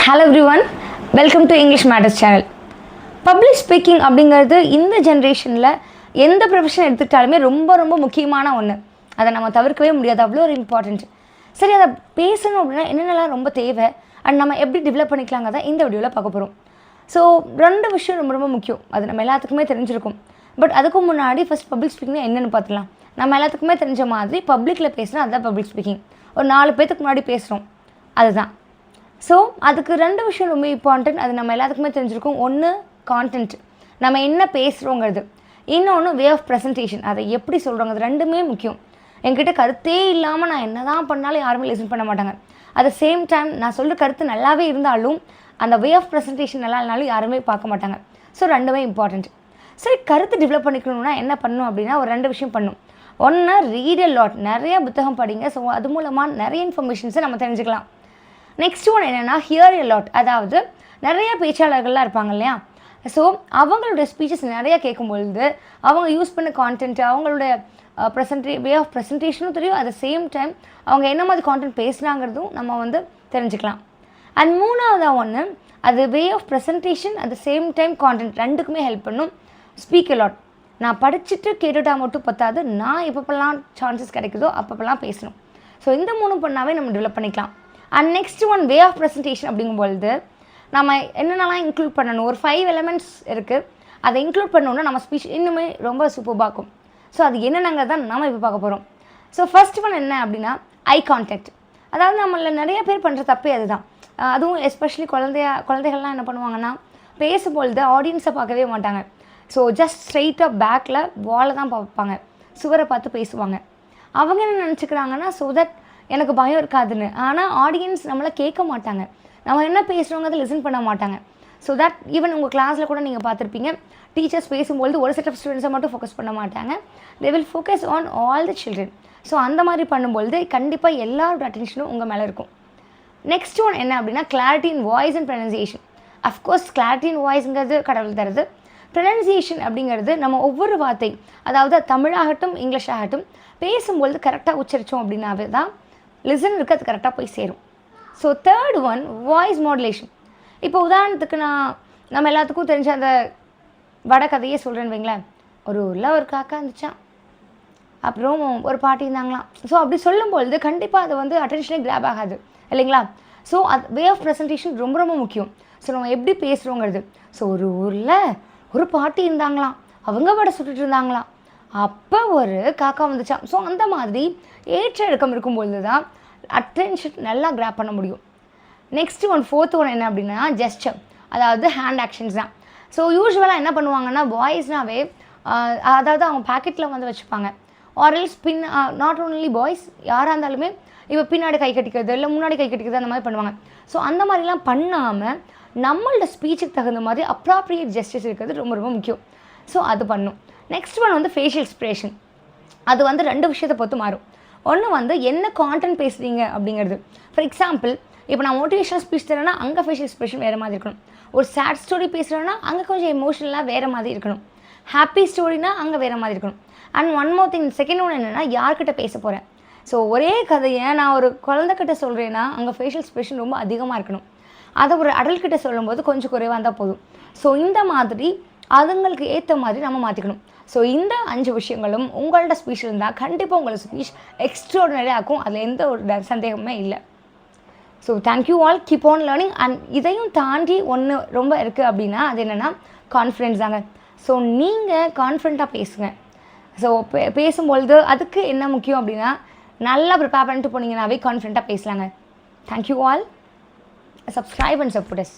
Hello everyone, welcome to English Matters channel. Public speaking அப்படிங்கிறது இந்த ஜென்ரேஷனில் எந்த ப்ரொஃபஷன் எடுத்துக்கிட்டாலுமே ரொம்ப முக்கியமான ஒன்று. அதை நம்ம தவிர்க்கவே முடியாது, அவ்வளோ ஒரு இம்பார்ட்டண்ட். சரி, அதை பேசணும் அப்படின்னா என்னென்னலாம் ரொம்ப தேவை அண்ட் நம்ம எப்படி டெவலப் பண்ணிக்கலாங்கிறத இந்த வீடியோவில் பார்க்க போகிறோம். ஸோ ரெண்டு விஷயம் ரொம்ப முக்கியம், அது நம்ம எல்லாத்துக்குமே தெரிஞ்சிருக்கும். பட் அதுக்கு முன்னாடி ஃபஸ்ட் பப்ளிக் ஸ்பீக்கிங் என்னென்னு பார்த்துலாம். நம்ம எல்லாத்துக்குமே தெரிஞ்ச மாதிரி பப்ளிக்கில் பேசுனா அதுதான் பப்ளிக் ஸ்பீக்கிங். ஒரு 4 பேத்துக்கு முன்னாடி பேசுகிறோம், அதுதான். ஸோ அதுக்கு ரெண்டு விஷயம் ரொம்ப இம்பார்ட்டன்ட், அது நம்ம எல்லாத்துக்குமே தெரிஞ்சிருக்கும். ஒன்று கான்டென்ட், நம்ம என்ன பேசுகிறோங்கிறது. இன்னொன்று வே ஆஃப் ப்ரெசன்டேஷன், அதை எப்படி சொல்கிறோங்க. அது ரெண்டுமே முக்கியம். என்கிட்ட கருத்தே இல்லாமல் நான் என்ன தான் பண்ணாலும் யாருமே லிசன் பண்ண மாட்டாங்க. அட் த சேம் டைம் நான் சொல்கிற கருத்து நல்லாவே இருந்தாலும் அந்த வே ஆஃப் ப்ரெசன்டேஷன் நல்லா இல்லைனாலும் யாருமே பார்க்க மாட்டாங்க. ஸோ ரெண்டுமே இம்பார்ட்டண்ட். சரி, கருத்து டெவலப் பண்ணிக்கணும்னா என்ன பண்ணணும் அப்படின்னா ஒரு 2 விஷயம் பண்ணணும். ஒன்று, ரீட் அ லாட், நிறைய புத்தகம் படிங்க. ஸோ அது மூலமாக நிறைய இன்ஃபர்மேஷன்ஸை நம்ம தெரிஞ்சுக்கலாம். நெக்ஸ்ட் ஒன் என்னென்னா ஹியர் எ லாட், அதாவது நிறைய பேச்சாளர்கள்லாம் இருப்பாங்க இல்லையா. ஸோ அவங்களோட ஸ்பீச்சஸ் நிறையா கேட்கும்பொழுது அவங்க யூஸ் பண்ண கான்டென்ட், அவங்களுடைய வே ஆஃப் ப்ரெசன்டேஷனும் தெரியும். அட் த சேம் டைம் அவங்க என்ன மாதிரி கான்டென்ட் பேசுகிறாங்கிறதும் நம்ம தெரிஞ்சுக்கலாம். அண்ட் மூணாவதாக ஒன்று, அது way of presentation at the same time content ரெண்டுக்குமே ஹெல்ப் பண்ணும். ஸ்பீக் எ லாட், நான் படிச்சுட்டு கேட்டுட்டா மட்டும் பத்தாது, நான் எப்பப்பெல்லாம் சான்சஸ் கிடைக்குதோ அப்பப்பெல்லாம் பேசணும். ஸோ இந்த 3 பண்ணாவே நம்ம டெவலப் பண்ணிக்கலாம். And next one, way of presentation அப்படிங்கும்பொழுது நம்ம என்னென்னலாம் இன்க்ளூட் பண்ணணும். ஒரு 5 எலிமெண்ட்ஸ் இருக்குது, அதை இன்க்ளூட் பண்ணோன்னா நம்ம ஸ்பீச் இன்னுமே ரொம்ப சூப்பர்பாகும். ஸோ அது என்னென்னங்கிறது தான் நம்ம இப்போ பார்க்க போகிறோம். ஸோ ஃபர்ஸ்ட் ஒன் என்ன அப்படின்னா ஐ கான்டாக்ட். அதாவது நம்மள நிறைய பேர் பண்ணுற தப்பே அதுதான். அதுவும் எஸ்பெஷலி குழந்தைகள்லாம் என்ன பண்ணுவாங்கன்னா பேசும்பொழுது ஆடியன்ஸை பார்க்கவே மாட்டாங்க. ஸோ ஜஸ்ட் ஸ்ட்ரெயிட்டாக பேக்கில் வாலை தான் பார்ப்பாங்க, சுவரை பார்த்து பேசுவாங்க. அவங்க என்ன நினச்சிக்கிறாங்கன்னா ஸோ தட் எனக்கு பயம் இருக்காதுன்னு. ஆனால் ஆடியன்ஸ் நம்மளை கேட்க மாட்டாங்க, நம்ம என்ன பேசுகிறோங்கிறத லிசன் பண்ண மாட்டாங்க. ஸோ தட் ஈவன் உங்கள் கிளாஸில் கூட நீங்கள் பார்த்துருப்பீங்க, டீச்சர்ஸ் பேசும்பொழுது ஒரு செட் ஆஃப் ஸ்டூடெண்ட்ஸை மட்டும் ஃபோக்கஸ் பண்ண மாட்டாங்க, they will focus on all the children. So அந்த மாதிரி பண்ணும்பொழுது கண்டிப்பாக எல்லாரோட அட்டென்ஷனும் உங்கள் மேலே இருக்கும். நெக்ஸ்ட் ஒன் என்ன அப்படின்னா clarity in voice and pronunciation. Of course clarity in வாய்ஸுங்கிறது கடவுள் தருது. ப்ரொனன்சியேஷன் அப்படிங்கிறது நம்ம ஒவ்வொரு வார்த்தை, அதாவது தமிழாகட்டும் இங்கிலீஷ் ஆகட்டும், பேசும்பொழுது கரெக்டாக உச்சரித்தோம் அப்படின்னாவே தான் லிசனருக்கு அது கரெக்டாக போய் சேரும். So third one, voice modulation. இப்போ உதாரணத்துக்கு நம்ம எல்லாத்துக்கும் தெரிஞ்ச அந்த வடக்கதையே சொல்கிறேன்னு வைங்களேன். ஒரு ஊரில் ஒரு காக்கா இருந்துச்சான், அப்புறம் ஒரு பாட்டி இருந்தாங்களாம். ஸோ அப்படி சொல்லும்பொழுது கண்டிப்பாக அது அட்டென்ஷனே கிராப் ஆகாது இல்லைங்களா. ஸோ அது வே ஆஃப் ப்ரெசன்டேஷன் ரொம்ப முக்கியம். ஸோ நம்ம எப்படி பேசுகிறோங்கிறது. ஸோ ஒரு ஊரில் ஒரு பாட்டி இருந்தாங்களாம், அவங்க வடை சுட்டுட்டு இருந்தாங்களாம், அப்போ ஒரு காக்கா வந்துச்சான். ஸோ அந்த மாதிரி ஏற்ற இறக்கம் இருக்கும்பொழுது தான் அட்டென்ஷன் நல்லா கிராப் பண்ண முடியும். நெக்ஸ்ட் ஒன், ஃபோர்த் ஒன் என்ன அப்படின்னா ஜெஸ்டர், அதாவது ஹேண்ட் ஆக்ஷன்ஸ் தான். ஸோ யூஸ்வலாக என்ன பண்ணுவாங்கன்னா பாய்ஸ்னாவே அதாவது அவங்க பாக்கெட்டில் வச்சுப்பாங்க. ஆர்எல்ஸ் நாட் ஓன்லி பாய்ஸ், யாராக இருந்தாலுமே இப்போ பின்னாடி கை கட்டிக்கிறது இல்லை முன்னாடி கை கட்டிக்கிறது அந்த மாதிரி பண்ணுவாங்க. ஸோ அந்த மாதிரிலாம் பண்ணாமல் நம்மளோட ஸ்பீச்சுக்கு தகுந்த மாதிரி அப்ராப்ரியேட் ஜெஸ்டர்ஸ் இருக்கிறது ரொம்ப முக்கியம். ஸோ அது பண்ணும். Next one facial expression. அது 2 விஷயத்தை பொறுத்து மாறும். ஒன்று என்ன கான்டென்ட் பேசுகிறீங்க அப்படிங்கிறது. ஃபார் எக்ஸாம்பிள், இப்போ நான் மோட்டிவேஷனல் ஸ்பீச் தரேன்னா அங்கே ஃபேஷியல் எக்ஸ்பிரஷன் வேறு மாதிரி இருக்கணும். ஒரு சேட் ஸ்டோரி பேசுகிறேன்னா அங்கே கொஞ்சம் எமோஷனலாக வேறு மாதிரி இருக்கணும். ஹாப்பி ஸ்டோரினா அங்கே வேறு மாதிரி இருக்கணும். And one more thing, second one என்னென்னா யார்கிட்ட பேச போகிறேன். ஸோ ஒரே கதையை நான் ஒரு குழந்தைகிட்ட சொல்கிறேன்னா அங்கே ஃபேஷியல் எக்ஸ்பிரஷன் ரொம்ப அதிகமாக இருக்கணும். அதை ஒரு அடல்ட்கிட்ட சொல்லும்போது கொஞ்சம் குறைவாக இருந்தால் போதும். ஸோ இந்த மாதிரி அதுங்களுக்கு ஏற்ற மாதிரி நம்ம மாற்றிக்கணும். ஸோ இந்த 5 விஷயங்களும் உங்களோட ஸ்பீச் இருந்தால் கண்டிப்பாக உங்களோட ஸ்பீச் எக்ஸ்ட்ராடினரியாக இருக்கும், அதில் எந்த ஒரு சந்தேகமே இல்லை. So thank you all, keep on learning. And இதையும் தாண்டி ஒன்று ரொம்ப இருக்குது அப்படின்னா அது என்னென்னா கான்ஃபிடென்ஸ் தாங்க. ஸோ நீங்கள் கான்ஃபிடென்ட்டாக பேசுங்க. ஸோ பேசும்பொழுது அதுக்கு என்ன முக்கியம் அப்படின்னா நல்லா ப்ரிப்பேர் பண்ணிட்டு போனீங்கன்னாவே கான்ஃபிடென்ட்டாக பேசலாங்க. Thank you all, subscribe and support us.